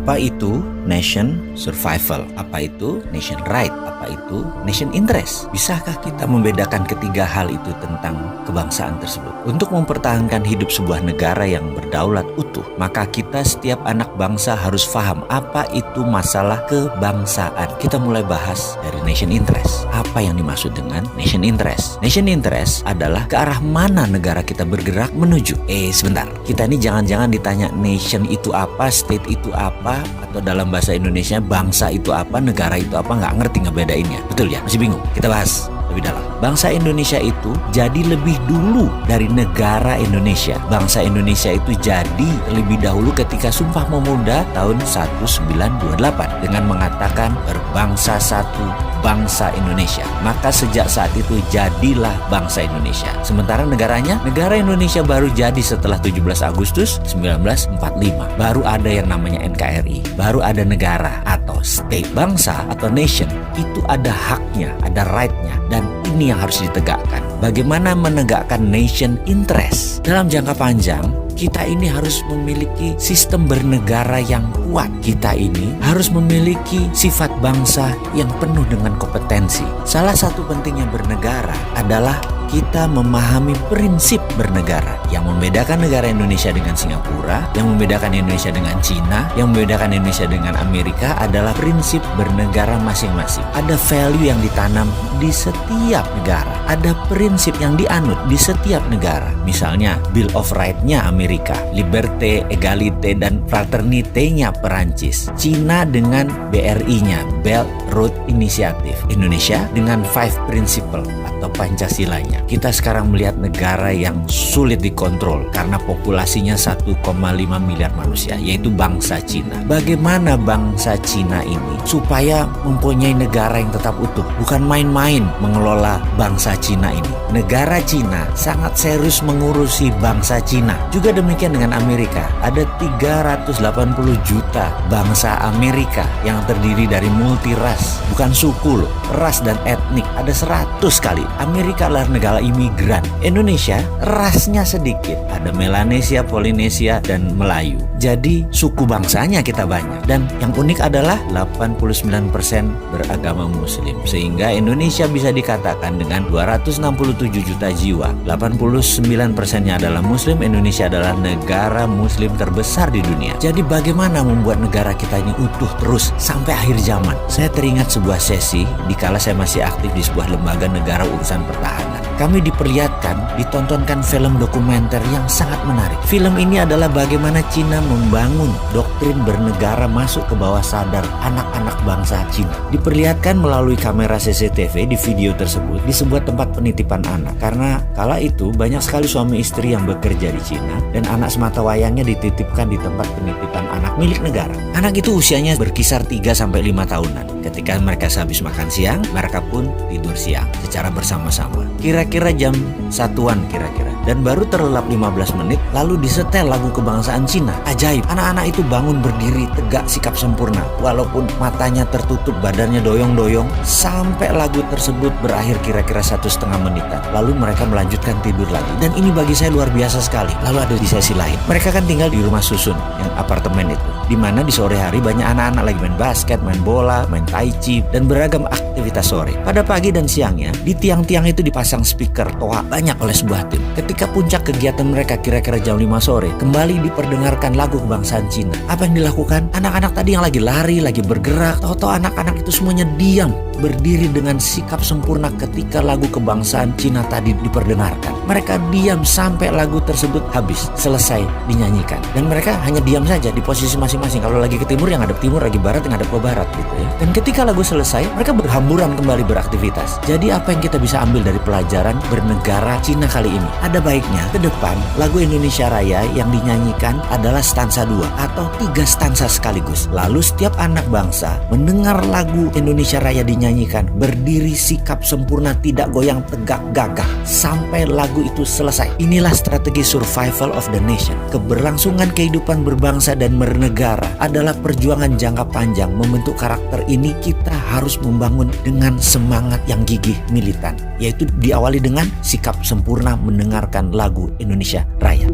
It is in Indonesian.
Apa itu nation survival? Apa itu nation right? Apa itu nation interest? Bisakah kita membedakan ketiga hal itu tentang kebangsaan tersebut? Untuk mempertahankan hidup sebuah negara yang berdaulat utuh, maka kita setiap anak bangsa harus paham apa itu masalah kebangsaan. Kita mulai bahas dari nation interest. Apa yang dimaksud dengan nation interest? Nation interest adalah ke arah mana negara kita bergerak menuju. Sebentar, kita ini jangan-jangan ditanya nation itu apa, state itu apa, atau dalam bahasa Indonesia bangsa itu apa, negara itu apa, nggak ngerti ngebedainnya. Betul ya? Masih bingung? Kita bahas lebih dalam. Bangsa Indonesia itu jadi lebih dulu dari negara Indonesia. Bangsa Indonesia itu jadi lebih dahulu ketika Sumpah Pemuda tahun 1928 dengan mengatakan berbangsa satu, bangsa Indonesia. Maka sejak saat itu jadilah bangsa Indonesia. Sementara negaranya, negara Indonesia baru jadi setelah 17 Agustus 1945. Baru ada yang namanya NKRI. Baru ada negara atau state. Bangsa atau nation itu ada haknya, ada right-nya. Dan ini yang harus ditegakkan. Bagaimana menegakkan nation interest? Dalam jangka panjang, kita ini harus memiliki sistem bernegara yang kuat. Kita ini harus memiliki sifat bangsa yang penuh dengan kompetensi. Salah satu pentingnya bernegara adalah kita memahami prinsip bernegara. Yang membedakan negara Indonesia dengan Singapura, yang membedakan Indonesia dengan Cina, yang membedakan Indonesia dengan Amerika adalah prinsip bernegara masing-masing. Ada value yang ditanam di setiap negara. Ada prinsip yang dianut di setiap negara. Misalnya Bill of Rights-nya Amerika, Liberté, Égalité, dan Fraternité-nya Perancis. Cina dengan BRI-nya, Belt Road Initiative. Indonesia dengan Five Principle atau Pancasilanya. Kita sekarang melihat negara yang sulit dikontrol karena populasinya 1,5 miliar manusia, yaitu bangsa Cina. Bagaimana bangsa Cina ini supaya mempunyai negara yang tetap utuh? Bukan main-main mengelola bangsa Cina ini. Negara Cina sangat serius mengurusi bangsa Cina. Juga demikian dengan Amerika. Ada 380 juta bangsa Amerika yang terdiri dari multi ras, bukan suku loh, ras dan etnik. Ada 100 kali. Amerika adalah negara imigran. Indonesia rasnya sedikit. Ada Melanesia, Polinesia, dan Melayu. Jadi suku bangsanya kita banyak. Dan yang unik adalah 89% beragama Muslim. Sehingga Indonesia bisa dikatakan dengan 267 juta jiwa, 89%-nya adalah Muslim. Indonesia adalah negara Muslim terbesar di dunia. Jadi bagaimana membuat negara kita ini utuh terus sampai akhir zaman? Saya teringat sebuah sesi dikala saya masih aktif di sebuah lembaga negara urusan pertahanan. Kami diperlihatkan, ditontonkan film dokumenter yang sangat menarik. Film ini adalah bagaimana Cina membangun doktrin bernegara masuk ke bawah sadar anak-anak bangsa Cina. Diperlihatkan melalui kamera CCTV di video tersebut di sebuah tempat penitipan anak. Karena kala itu banyak sekali suami istri yang bekerja di Cina dan anak sematawayangnya dititipkan di tempat penitipan anak milik negara. Anak itu usianya berkisar 3-5 tahunan. Ketika mereka sehabis makan siang, mereka pun tidur siang secara bersama-sama. Kira-kira jam 1-an kira-kira. Dan baru terlelap 15 menit lalu disetel lagu kebangsaan Cina. Ajaib, anak-anak itu bangun berdiri tegak sikap sempurna. Walaupun matanya tertutup, badannya doyong-doyong. Sampai lagu tersebut berakhir kira-kira 1,5 menitan. Lalu mereka melanjutkan tidur lagi. Dan ini bagi saya luar biasa sekali. Lalu ada di sesi lain. Mereka kan tinggal di rumah susun, yang apartemen itu. Dimana di sore hari banyak anak-anak lagi main basket, main bola, main tai chi, dan beragam aktivitas sore. Pada pagi dan siangnya, di tiang-tiang itu dipasang speaker toa banyak oleh sebuah tim. Ketika puncak kegiatan mereka kira-kira jam 5 sore, kembali diperdengarkan lagu kebangsaan Cina. Apa yang dilakukan? Anak-anak tadi yang lagi lari, lagi bergerak, tahu-tahu anak-anak itu semuanya diam, berdiri dengan sikap sempurna ketika lagu kebangsaan Cina tadi diperdengarkan. Mereka diam sampai lagu tersebut habis, selesai dinyanyikan. Dan mereka hanya diam saja di posisi masing-masing. Kalau lagi ke timur, yang ngadep timur, lagi barat, yang ngadep ke barat gitu ya. Dan ketika lagu selesai, mereka berhamburan kembali beraktivitas. Jadi apa yang kita bisa ambil dari pelajaran bernegara Cina kali ini? Ada baiknya ke depan lagu Indonesia Raya yang dinyanyikan adalah stansa 2 atau 3 stansa sekaligus. Lalu setiap anak bangsa mendengar lagu Indonesia Raya dinyanyikan, berdiri sikap sempurna, tidak goyang, tegak gagah sampai lagu itu selesai. Inilah strategi survival of the nation. Keberlangsungan kehidupan berbangsa dan bernegara adalah perjuangan jangka panjang. Membentuk karakter ini kita harus membangun dengan semangat yang gigih militan, yaitu diawali dengan sikap sempurna mendengarkan lagu Indonesia Raya.